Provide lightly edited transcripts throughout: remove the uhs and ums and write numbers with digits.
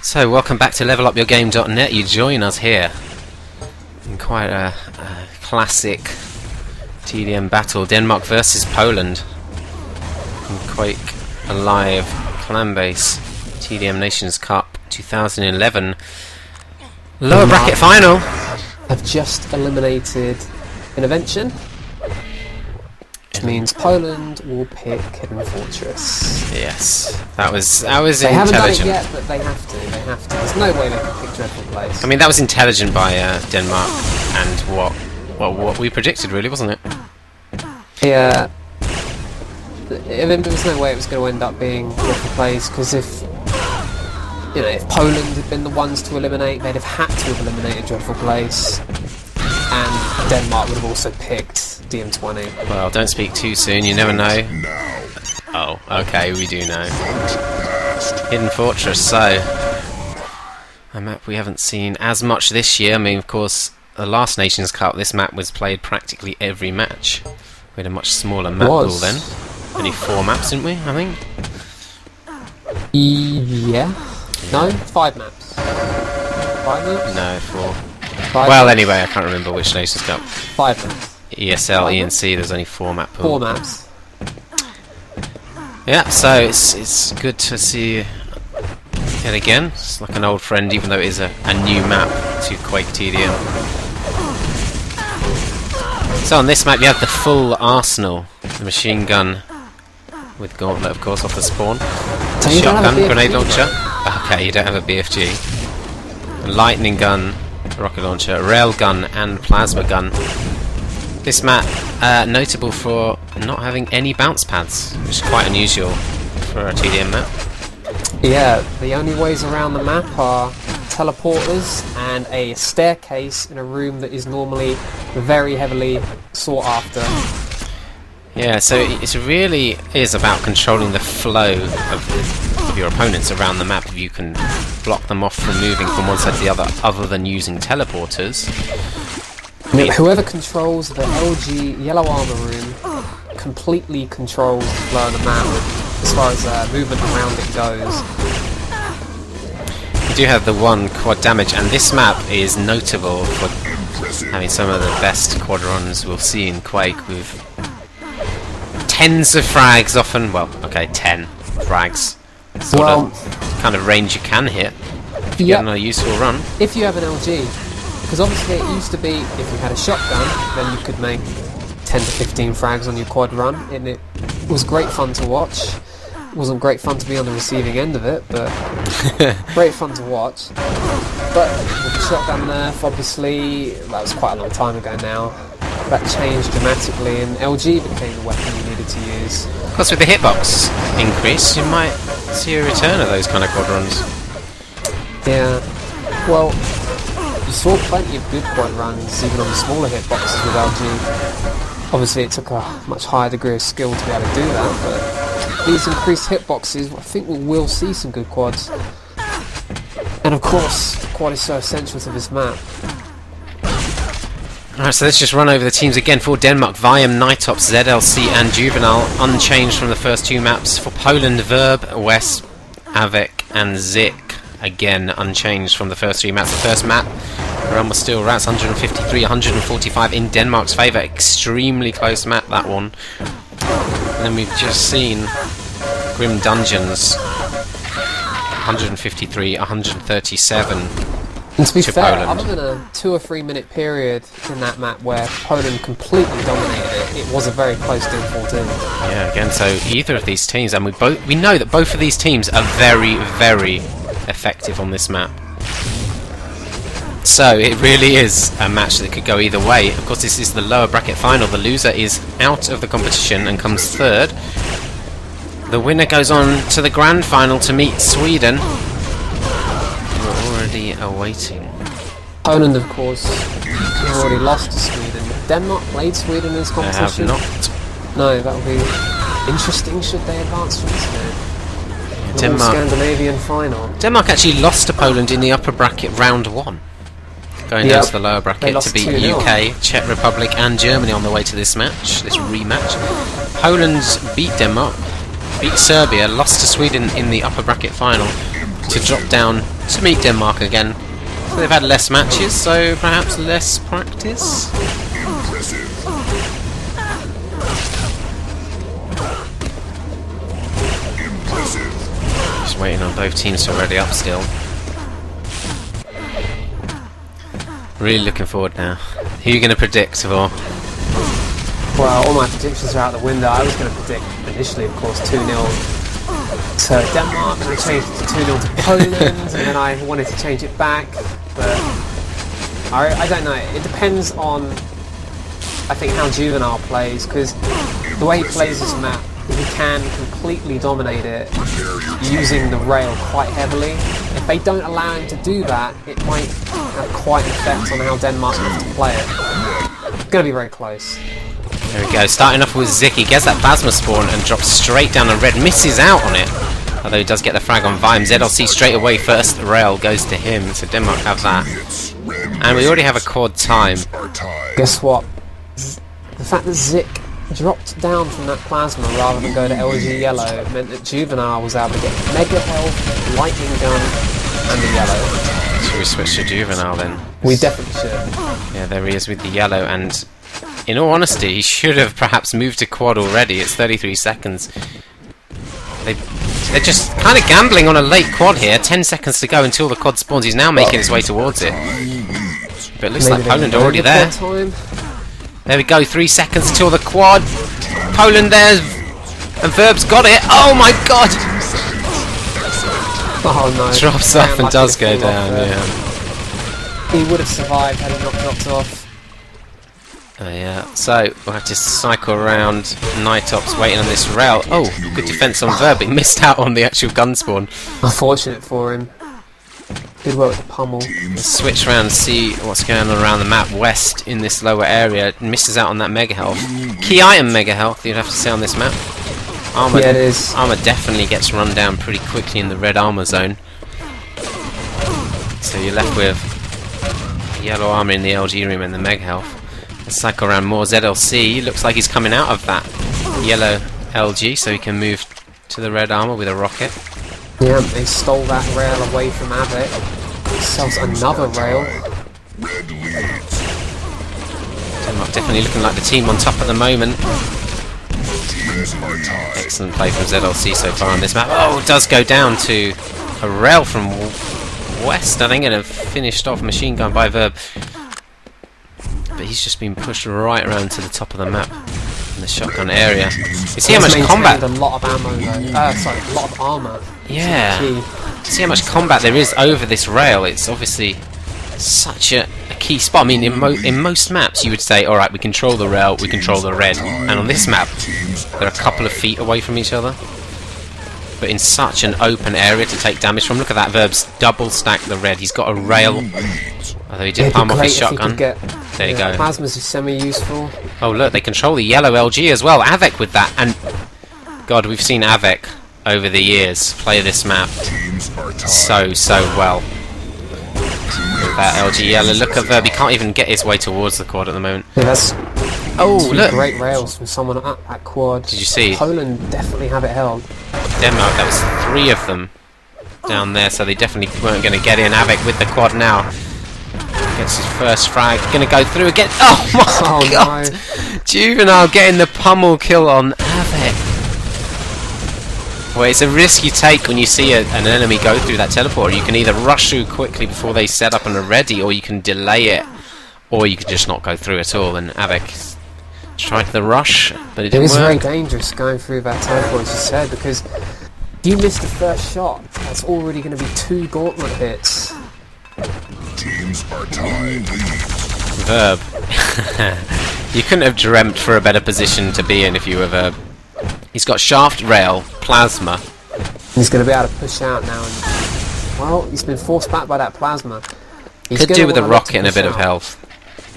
So, welcome back to levelupyourgame.net. You join us here in quite a classic TDM battle. Denmark versus Poland in Quake Alive Clanbase TDM Nations Cup 2011 lower bracket final. Have just eliminated Intervention, which means Poland will pick Hidden Fortress. Yes, that was They intelligent. haven't done it yet, but they have to. They have to. There's no way they can pick Dreadful Place. I mean, that was intelligent by Denmark, and what we predicted, really, wasn't it? Yeah. There was no way it was going to end up being Dreadful Place, because if Poland had been the ones to eliminate, they'd have had to have eliminated Dreadful Place, and Denmark would have also picked DM20. Well, don't speak too soon, you never know. Oh, okay, we do know. Hidden Fortress, so a map we haven't seen as much this year. I mean, of course, the last Nations Cup, this map was played practically every match. We had a much smaller map pool then. Only 4 maps, didn't we, I think? Yeah. No, 5 maps. 5 maps? No, 4. 5 well, maps? anyway, I can't remember which Nations Cup. 5 maps. ESL, ENC, there's only 4 map pool. 4 maps. Yeah, so it's good to see it again. It's like an old friend, even though it is a new map to Quake TDM. So on this map you have the full arsenal. The machine gun with gauntlet, of course, off the spawn. So you don't have a Shotgun, BFG, grenade launcher. Okay, you don't have a BFG. A lightning gun, rocket launcher, rail gun and plasma gun. This map notable for not having any bounce pads, which is quite unusual for a TDM map. Yeah, the only ways around the map are teleporters and a staircase in a room that is normally very heavily sought after. Yeah, so it really is about controlling the flow of your opponents around the map. If you can block them off from moving from one side to the other than using teleporters. I mean, whoever controls the LG yellow armor room completely controls the flow of the map as far as movement around it goes. You do have the 1 quad damage, and this map is notable for having some of the best quad runs we'll see in Quake, with tens of frags often. Well, okay, 10 frags. Sort of kind of range you can hit if you get on a useful run. If you have an LG. Because obviously it used to be, if you had a shotgun, then you could make 10 to 15 frags on your quad run, and it was great fun to watch. It wasn't great fun to be on the receiving end of it, but great fun to watch. But with the shotgun nerf, obviously, that was quite a long time ago now, that changed dramatically, and LG became the weapon you needed to use. Of course, with the hitbox increase, you might see a return of those kind of quad runs. Yeah, well, you saw plenty of good quad runs, even on the smaller hitboxes with LG. Obviously it took a much higher degree of skill to be able to do that, but these increased hitboxes, I think we will see some good quads. And of course, quad is so essential to this map. Alright, so let's just run over the teams again. For Denmark, Viam, Nitops, ZLC and Juvenile, unchanged from the first 2 maps. For Poland, Verb, West, Avec and Zik, again unchanged from the first 3 maps. The first map, the run was still rats, 153, 145 in Denmark's favour. Extremely close map, that one. And then we've just seen Grim Dungeons, 153, 137 And to be fair, Poland. other than a 2 or 3 minute period in that map where Poland completely dominated it, it was a very close Doom 14. Yeah, again, so either of these teams, and we know that both of these teams are very, very effective on this map. So it really is a match that could go either way. Of course, this is the lower bracket final. The loser is out of the competition and comes 3rd. The winner goes on to the grand final to meet Sweden. We're already awaiting. Poland, of course, have already lost to Sweden. Denmark played Sweden in this They have competition. not. No, that would be interesting should they advance from this game. The Denmark. Scandinavian final. Denmark actually lost to Poland in the upper bracket round 1. Going down to the lower bracket to beat 2-0. UK, Czech Republic and Germany on the way to this match, this rematch. Poland beat Denmark, beat Serbia, lost to Sweden in the upper bracket final to drop down to meet Denmark again. So they've had less matches, so perhaps less practice. Just waiting on both teams to ready up still. Really looking forward now. Who are you going to predict for? Well, all my predictions are out the window. I was going to predict initially, of course, 2-0 to Denmark, and I changed it to 2-0 to Poland, and then I wanted to change it back, but I don't know. It depends on, I think, how Juvenile plays, because the way he plays this map, he can completely dominate it using the rail quite heavily. If they don't allow him to do that, it might have quite an effect on how Denmark have to play it. It's going to be very close. There we go, starting off with Zik. He gets that plasma spawn and drops straight down on red, misses out on it. Although he does get the frag on Vime. ZLC straight away, first rail goes to him, so Denmark have that. And we already have a quad time. Guess what? The fact that Zik dropped down from that plasma rather than go to LG yellow meant that Juvenile was able to get mega health, lightning gun, and the yellow. Should we switch to Juvenile then? We definitely should. Yeah, there he is with the yellow, and in all honesty, he should have perhaps moved to quad already. It's 33 seconds. They're just kind of gambling on a late quad here. 10 seconds to go until the quad spawns. He's now making his way towards it. But it looks like Poland are already there. There we go, 3 seconds until the quad. Poland there, and Verb's got it. Oh my god! Oh no. Drops off and does go down, yeah. He would have survived had he not dropped off. Yeah, so we'll have to cycle around. Nitops waiting on this rail. Oh, good defense on Verb. He missed out on the actual gun spawn. Unfortunate for him. Good work with the pummel. Let's switch around and see what's going on around the map. West in this lower area misses out on that mega health. Key item mega health, you'd have to say on this map. Armor, yeah, it is. Armor definitely gets run down pretty quickly in the red armor zone. So you're left with yellow armor in the LG room and the mega health. Let's cycle around more. ZLC looks like he's coming out of that yellow LG, so he can move to the red armor with a rocket. Yeah, they stole that rail away from Abbott. Sells another rail. Denmark definitely looking like the team on top at the moment. Excellent play from ZLC so far on this map. Oh, it does go down to a rail from West, I think, and a finished off machine gun by Verb. But he's just been pushed right around to the top of the map in the shotgun area. You see how much combat? A lot of ammo though. Sorry, a lot of armor. Yeah. See how much combat there is over this rail. It's obviously such a key spot. I mean, in most maps you would say, alright, we control the rail, we control the red. And on this map, they're a couple of feet away from each other. But in such an open area to take damage from. Look at that, Verb's double stacked the red. He's got a rail. Although he did palm off his shotgun. There you go. Plasmas is semi-useful. Oh look, they control the yellow LG as well. Avec with that, and God, we've seen Avec over the years play this map so well. With that LG yellow, look at Verb, he can't even get his way towards the quad at the moment. Yeah, that's two look! Great rails from someone at quad. Did you see? Poland definitely have it held. Denmark, that was 3 of them down there, so they definitely weren't going to get in. Avec with the quad now. Gets his first frag, gonna go through again. Oh my god! No. Juvenile getting the pummel kill on Avec. Well, it's a risk you take when you see an enemy go through that teleporter. You can either rush through quickly before they set up and are ready, or you can delay it, or you can just not go through at all. And Avec tried the rush, but it didn't work. It is very dangerous going through that teleport, as you said, because if you miss the first shot, that's already going to be 2 gauntlet hits. Teams are tied. Verb. You couldn't have dreamt for a better position to be in if you were Verb. He's got shaft, rail, plasma. He's going to be able to push out now. And, well, he's been forced back by that plasma. Could do with a rocket and a bit of health,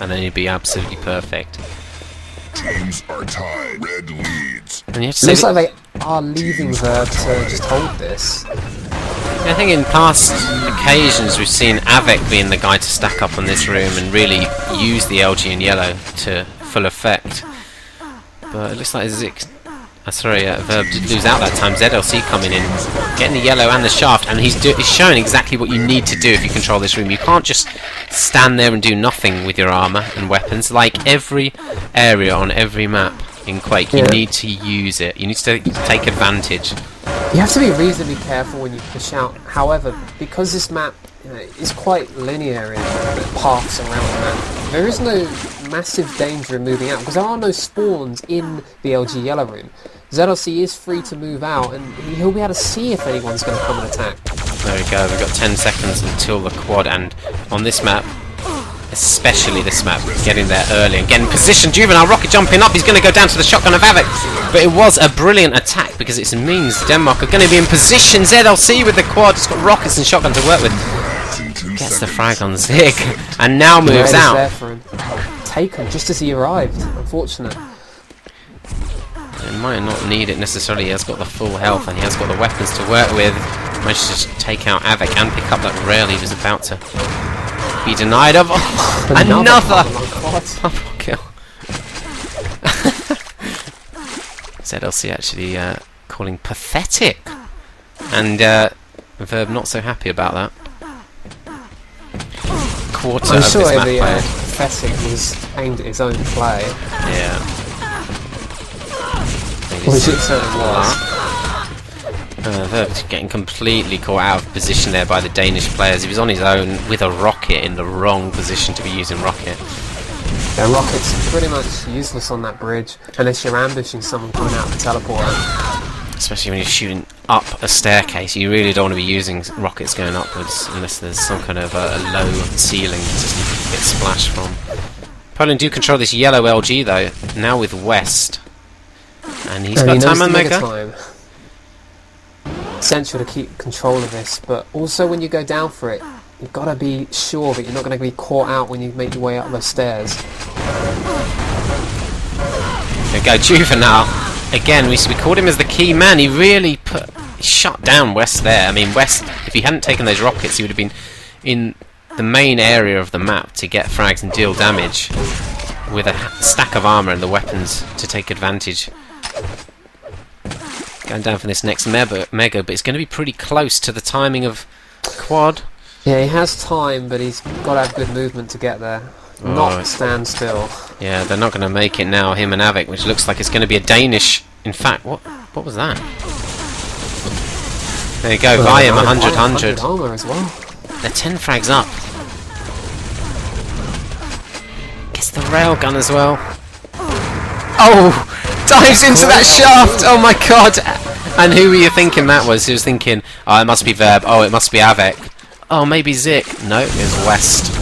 and then he'd be absolutely perfect. Teams are tied. Red leads. And it looks like they are leaving Verb to just hold this. I think in past occasions we've seen Avec being the guy to stack up on this room and really use the LG and yellow to full effect. But it looks like Zik sorry, Verb did lose out that time. ZLC coming in, getting the yellow and the shaft, and he's showing exactly what you need to do if you control this room. You can't just stand there and do nothing with your armor and weapons. Like every area on every map in Quake, you need to use it. You need to take advantage. You have to be reasonably careful when you push out. However, because this map is quite linear in the paths around the map, there is no massive danger in moving out because there are no spawns in the LG yellow room. ZLC is free to move out, and he'll be able to see if anyone's going to come and attack. There we go. We've got 10 seconds until the quad, and on this map, especially this map, getting there early and getting position. Juvenile rocket jumping up. He's going to go down to the shotgun of Havoc, but it was a brilliant attack because it means Denmark are going to be in position. ZLC with the quad. It's got rockets and shotgun to work with. Gets the frag on Zig and now moves out. There for him. Taken just as he arrived. Unfortunate. He might not need it necessarily. He has got the full health and he has got the weapons to work with. Managed to just take out Havoc and pick up that rail he was about to be denied of. Another double kill. ZLC actually calling pathetic, and Verb not so happy about that. Quarter of sure this map the played. pathetic was aimed at his own play. Yeah. Which it certainly was. Verb's getting completely caught out of position there by the Danish players. He was on his own with a rocket in the wrong position to be using rocket. Yeah, rocket's pretty much useless on that bridge unless you're ambushing someone coming out of the teleporter. Especially when you're shooting up a staircase, you really don't want to be using rockets going upwards unless there's some kind of a low ceiling to get splashed from. Poland do control this yellow LG though, now with West. And he's got time on Mega. Essential to keep control of this, but also when you go down for it, you've got to be sure that you're not going to be caught out when you make your way up those stairs. There we go, Juvenile. Again, we called him as the key man. He really shut down West there. I mean, West, if he hadn't taken those rockets, he would have been in the main area of the map to get frags and deal damage with a stack of armor and the weapons to take advantage. Going down for this next mega, but it's going to be pretty close to the timing of quad. Yeah, he has time, but he's got to have good movement to get there. Not stand still. Yeah, they're not going to make it now, him and Avik, which looks like it's going to be a Danish. In fact, what was that? There you go, Viam 100. Armor as well. They're 10 frags up. Gets the railgun as well. Oh! Dives into that shaft! Oh my god! And who were you thinking that was? He was thinking, oh, it must be Verb. Oh, it must be Avik. Oh, maybe Zik. No, it was West.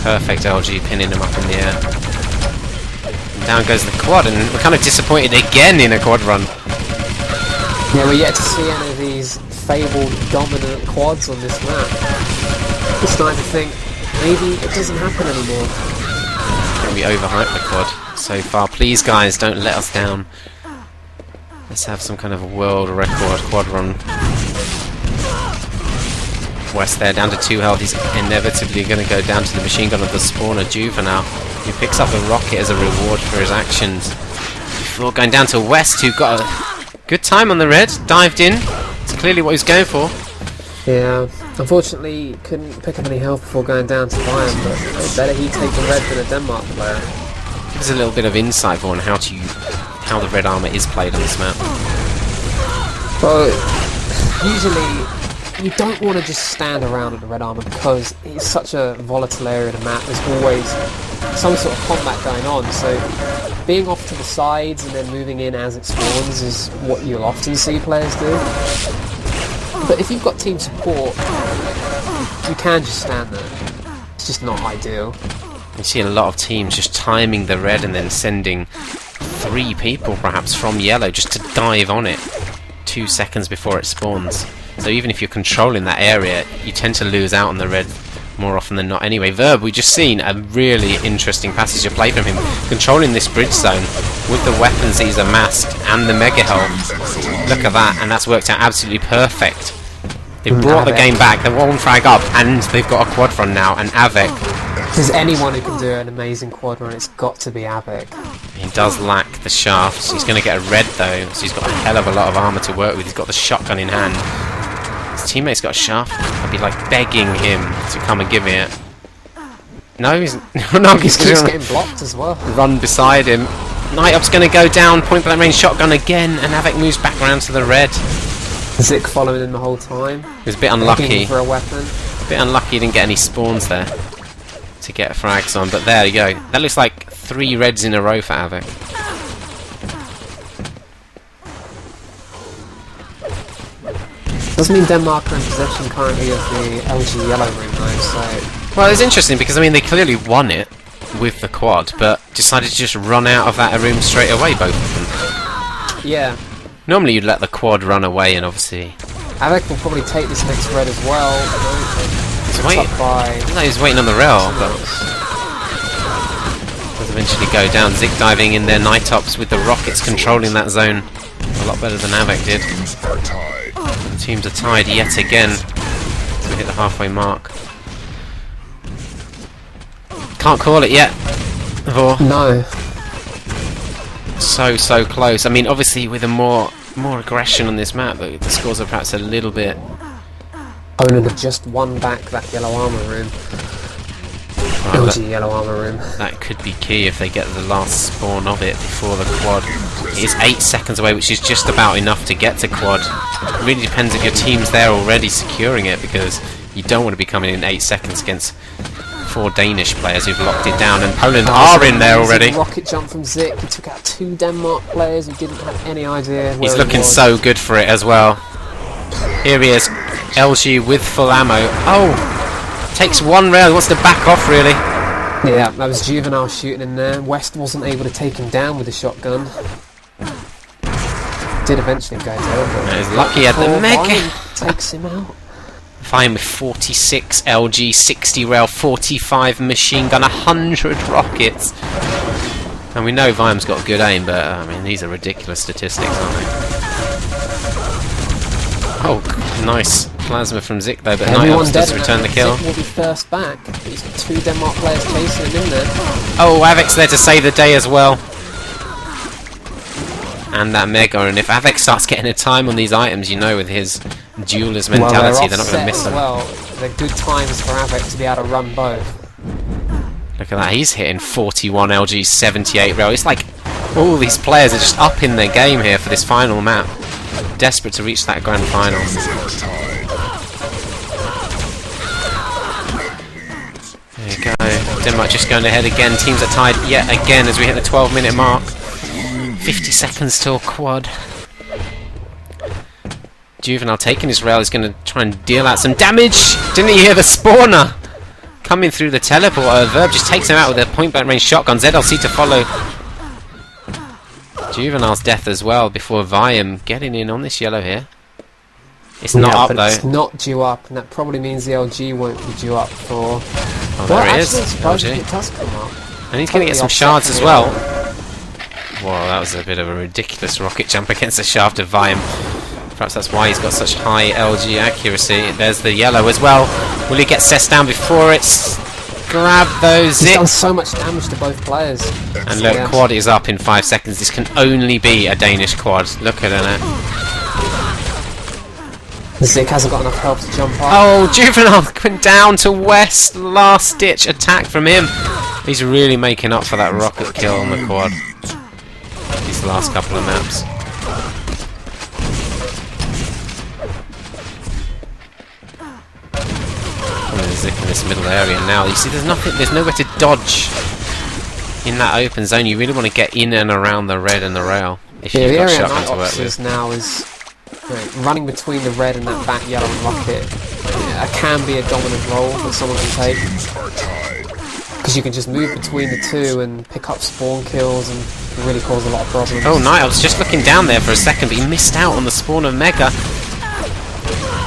Perfect LG pinning him up in the air. And down goes the quad, and we're kind of disappointed again in a quad run. Yeah, we're yet to see any of these fabled dominant quads on this map. We're starting to think maybe it doesn't happen anymore. We overhyped the quad so far. Please, guys, don't let us down. Let's have some kind of a world record quad run. West there, down to 2 health. He's inevitably going to go down to the machine gun of the spawner, Juvenile. He picks up the rocket as a reward for his actions. Before going down to West, who got a good time on the red, dived in. It's clearly what he's going for. Yeah, unfortunately, couldn't pick up any health before going down to Bayern, but better he take the red than a Denmark player. Give us a little bit of insight on how the red armor is played on this map. Well, usually you don't want to just stand around at the red armor because it's such a volatile area of the map. There's always some sort of combat going on, so being off to the sides and then moving in as it spawns is what you'll often see players do. But if you've got team support, you can just stand there. It's just not ideal. You see a lot of teams just timing the red and then sending 3 people perhaps from yellow just to dive on it 2 seconds before it spawns. So even if you're controlling that area, you tend to lose out on the red more often than not. Anyway, Verb, we just seen a really interesting passage of play from him, controlling this bridge zone with the weapons he's amassed and the mega health. Look at that, and that's worked out absolutely perfect. They brought the game back, they're 1 frag up, and they've got a quad run now, and Avik If there's anyone who can do an amazing quad run, it's got to be Avik. He does lack the shafts. He's going to get a red though, so he's got a hell of a lot of armour to work with. He's got the shotgun in hand. His teammate's got a shaft. I'd be like begging him to come and give me it. No, he's no, he's just getting blocked as well. Run beside him. Night Up's going to go down. Point blank range shotgun again, and Avik moves back around to the red. Zik following him the whole time. He was a bit unlucky. For a weapon. A bit unlucky he didn't get any spawns there to get frags on, but there you go. That looks like 3 reds in a row for Avik. Doesn't mean Denmark are in possession currently of the LG yellow room though, so... Well, it's interesting because, I mean, they clearly won it with the quad, but decided to just run out of that room straight away, both of them. Yeah. Normally you'd let the quad run away and obviously... Avik will probably take this next red as well. He's waiting. No, he's waiting on the rail, but... does eventually go down. Zik diving in there, Night Ops with the rockets controlling that zone a lot better than Avik did. The teams are tied yet again as we hit the halfway mark. Can't call it yet. No. So close. I mean, obviously with a more aggression on this map, the scores are perhaps a little bit... Poland have just won back that yellow armour room. Well, LG yellow armour room. That could be key if they get the last spawn of it before the quad. It is 8 seconds away, which is just about enough to get to quad. It really depends if your team's there already securing it, because you don't want to be coming in 8 seconds against 4 Danish players who've locked it down, and Poland are in there already. Rocket jump from Zik. He took out 2 Denmark players who didn't have any idea where He's looking so good for it as well. Here he is, LG with full ammo. Oh, takes 1 rail. He wants to back off really. Yeah, that was Juvenile shooting in there. West wasn't able to take him down with the shotgun. Did eventually go down. He's lucky at the mega. Takes him out. Fine with 46 LG, 60 rail, 45 machine gun, 100 rockets. And we know Viam's got good aim, but I mean, these are ridiculous statistics, aren't they? Oh, nice plasma from Zik though, but Night Ops does return the kill. Zik will be first back. He's got 2 Denmark players chasing him in there. Oh, Avik's there to save the day as well. And that mega, and if Avik starts getting a time on these items, you know, with his duelist mentality, they're not going to miss them. Well, they're good times for Avik to be able to run both. Look at that, he's hitting 41 LG, 78 rail. It's like all these players are just up in their game here for this final map. Desperate to reach that grand final. There you go. Denmark just going ahead again. Teams are tied yet again as we hit the 12-minute mark. 50 seconds till quad. Juvenile taking his rail is going to try and deal out some damage. Didn't he hear the spawner coming through the teleport? Verb just takes him out with a point-blank range shotgun. ZLC to follow. Juvenile's death as well before Viam getting in on this yellow here. It's not up though. It's not due up, and that probably means the LG won't be due up for... Oh, there he is. LG. And he's going to get some shards as well. Wow, that was a bit of a ridiculous rocket jump against the shaft of Viam. Perhaps that's why he's got such high LG accuracy. There's the yellow as well. Will he get Cess down before it's... Grab those. He's done so much damage to both players. And look, quad is up in 5 seconds. This can only be a Danish quad. Look at it. Zik hasn't got enough health to jump up. Oh, Juvenile went down to West. Last ditch attack from him. He's really making up for that rocket kill on the quad. These last couple of maps. Zik in this middle area now. You see, there's nowhere to dodge in that open zone. You really want to get in and around the red and the rail if you've got shotgun to work with. Now is running between the red and that back yellow and rocket. Yeah, can be a dominant role that someone can take, because you can just move between the two and pick up spawn kills and really cause a lot of problems. Oh, Knight, I was just looking down there for a second, but he missed out on the spawn of Mega.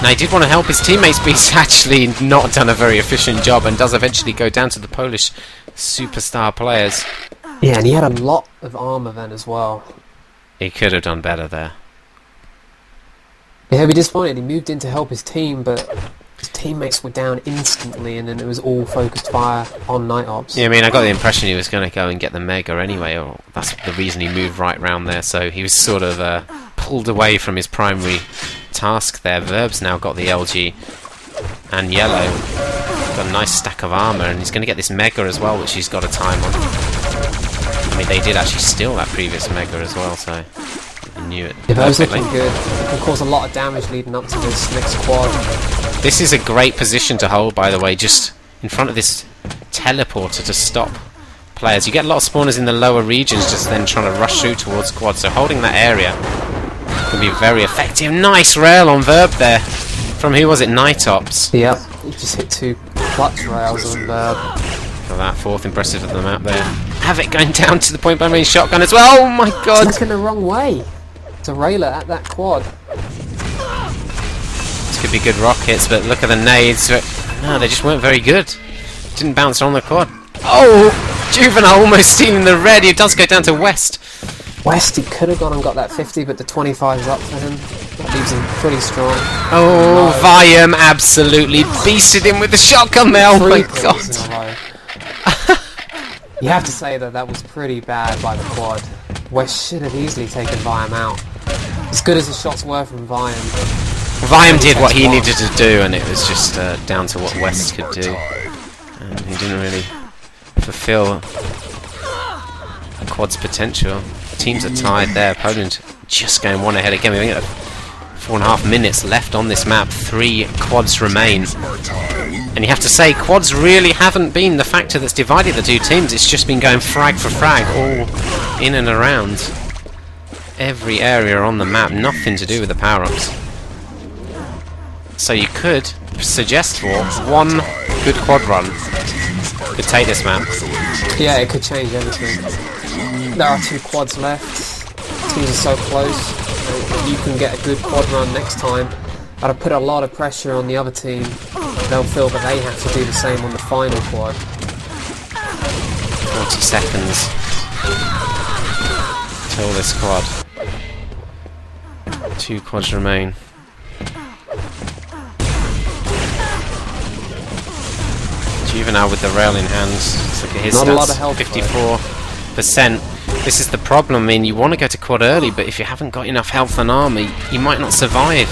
Now, he did want to help his teammates, but he's actually not done a very efficient job and does eventually go down to the Polish superstar players. Yeah, and he had a lot of armour then as well. He could have done better there. Yeah, he'll be disappointed. He moved in to help his team, but His teammates were down instantly, and then it was all focused fire on Night Ops. Yeah, I mean, I got the impression he was going to go and get the Mega anyway, or that's the reason he moved right round there, so he was sort of pulled away from his primary task there. Verb's now got the LG, and Yellow got a nice stack of armour, and he's going to get this Mega as well, which he's got a time on. I mean, they did actually steal that previous Mega as well, so he knew it. Yeah, Verb's looking good. It can cause a lot of damage leading up to this next quad. This is a great position to hold, by the way, just in front of this teleporter to stop players. You get a lot of spawners in the lower regions just then trying to rush through towards quad, so holding that area can be very effective. Nice rail on Verb there. From who was it? Night Ops. Yep, he just hit 2 clutch rails on Verb. For that 4th impressive of the map there. Havoc going down to the point by range shotgun as well. Oh my god! It's looking the wrong way. It's a railer at that quad. This could be good rockets, but look at the nades. No, they just weren't very good. Didn't bounce on the quad. Oh! Juvenile almost stealing the red. He does go down to West. West, he could have gone and got that 50, but the 25 is up for him. That leaves him pretty strong. Oh, no. Viam absolutely beasted him with the shotgun there. Oh my god. You have to say that was pretty bad by the quad. West should have easily taken Viam out. As good as the shots were from Viam. Viam did what he needed to do, and it was just down to what West could do. And he didn't really fulfill quad's potential. Teams are tied there. Poland just going one ahead again. We have 4.5 minutes left on this map. 3 quads remain. And you have to say, quads really haven't been the factor that's divided the two teams. It's just been going frag for frag, all in and around every area on the map. Nothing to do with the power-ups. So you could suggest for one good quad run could take this map. Yeah, it could change everything. There are 2 quads left. Teams are so close. If you can get a good quad run next time, that'll put a lot of pressure on the other team. They'll feel that they have to do the same on the final quad. 40 seconds till this quad. 2 quads remain. Juvenile with the rail in hand. Let's look at his Not stats. a lot of help, 54%. This is the problem. I mean, you want to go to quad early, but if you haven't got enough health and armor, you might not survive.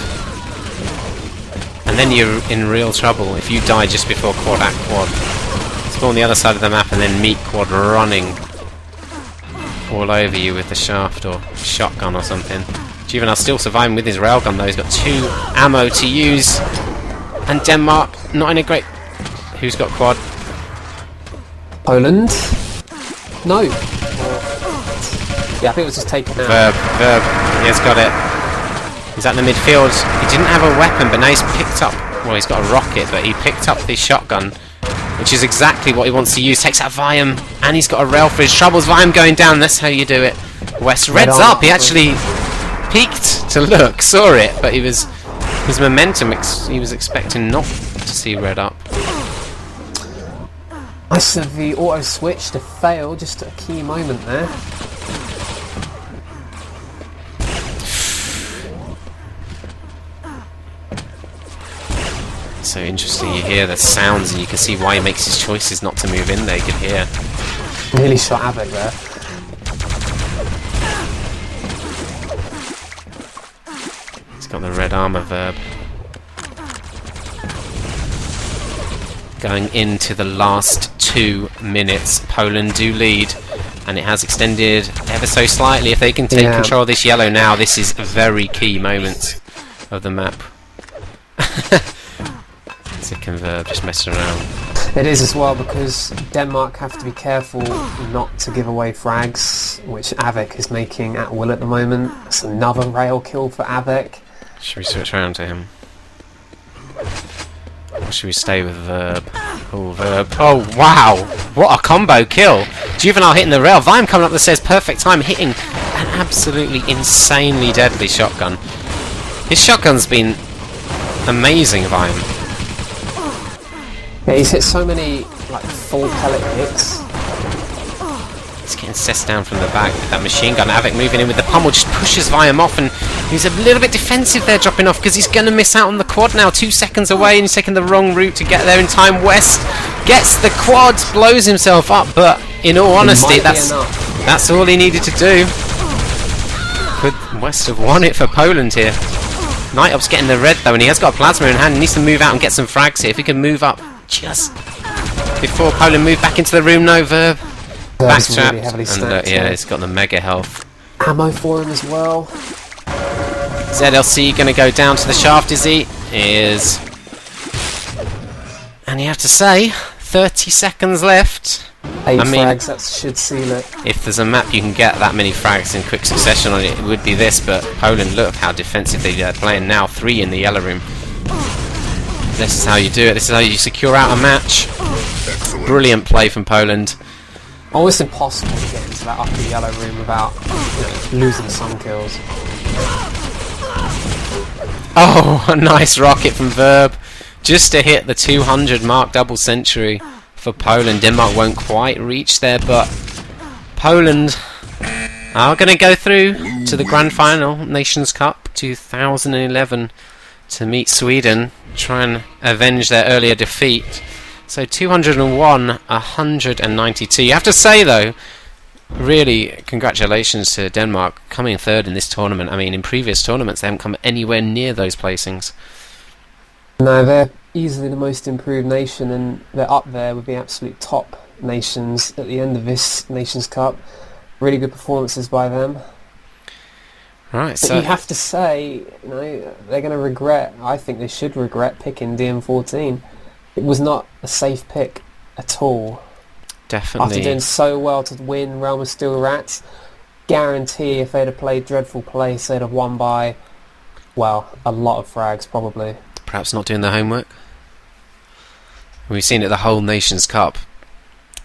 And then you're in real trouble if you die just before quad at quad. Spawn on the other side of the map and then meet quad running all over you with the shaft or shotgun or something. Juvenile still surviving with his railgun though. He's got 2 ammo to use. And Denmark not in a great... Who's got quad? Poland? No. Yeah, I think it was just taken out. Verb. He has got it. He's at the midfield. He didn't have a weapon, but now he's picked up... Well, he's got a rocket, but he picked up the shotgun, which is exactly what he wants to use. Takes out Viam, and he's got a rail for his troubles. Viam going down. That's how you do it. West red's up. He actually peeked to look, saw it, but he was... His momentum, he was expecting not to see red up. I said the auto switch to fail, just at a key moment there. So interesting, you hear the sounds and you can see why he makes his choices not to move in there, you can hear. Nearly shot Havoc there. He's got the red armor Verb. Going into the last 2 minutes, Poland do lead, and it has extended ever so slightly. If they can take control of this yellow now, this is a very key moment of the map. Zick and Verb just messing around. It is as well, because Denmark have to be careful not to give away frags, which Avik is making at will at the moment. That's another rail kill for Avik. Should we switch around to him? Or should we stay with Verb? Oh, Verb. Oh, wow! What a combo kill! Juvenile hitting the rail. Viam coming up the stairs. Perfect time. Hitting an absolutely insanely deadly shotgun. His shotgun's been amazing, Viam. Yeah, he's hit so many like full pellet hits. He's getting cessed down from the back with that machine gun. Avik moving in with the pummel, just pushes Viam off, and He's a little bit defensive there, dropping off, because he's going to miss out on the quad now. 2 seconds away, and he's taking the wrong route to get there in time. West gets the quad, blows himself up, but in all honesty, that's all he needed to do. Could West have won it for Poland here? Nightop's getting the red though, and he has got a plasma in hand. He needs to move out and get some frags here. If he can move up just before Poland move back into the room. No, Verb. Backstrapped. Really and yeah, he's got the mega health. Ammo for him as well. ZLC going to go down to the shaft, is he? Is. And you have to say, 30 seconds left. 8 frags, that should seal it. If there's a map you can get that many frags in quick succession on it, it would be this, but Poland, look how defensively they're playing now. 3 in the yellow room. This is how you do it. This is how you secure out a match. Brilliant play from Poland. Almost impossible to get into that upper yellow room without losing some kills. Oh, a nice rocket from Verb. Just to hit the 200 mark double century for Poland. Denmark won't quite reach there, but Poland are going to go through to the Grand Final Nations Cup 2011 to meet Sweden, try and avenge their earlier defeat. So 201, 192. You have to say though, really congratulations to Denmark coming third in this tournament. I mean, in previous tournaments they haven't come anywhere near those placings. No, they're easily the most improved nation, and they're up there with the absolute top nations at the end of this Nations Cup. Really good performances by them. Right, but so you have to say, they're going to regret. I think they should regret picking DM14. It was not a safe pick at all. Definitely. After doing so well to win Realm of Steel Rats, guarantee if they'd have played Dreadful Place, they'd have won by, well, a lot of frags probably. Perhaps not doing their homework. We've seen it the whole Nations Cup.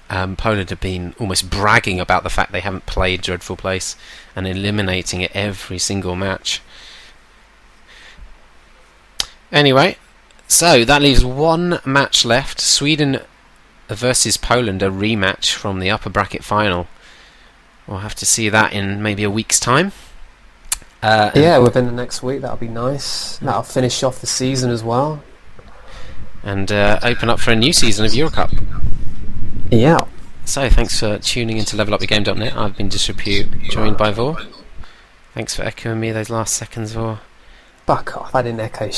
Poland have been almost bragging about the fact they haven't played Dreadful Place and eliminating it every single match. Anyway, so that leaves one match left. Sweden versus Poland, a rematch from the upper bracket final. We'll have to see that in maybe a week's time. Yeah, within the next week, that'll be nice. That'll finish off the season as well. And open up for a new season of Eurocup. Yeah. So, thanks for tuning into levelupyourgame.net. I've been Disrepute, joined by Vor. Thanks for echoing me those last seconds, Vor. Fuck off, I didn't echo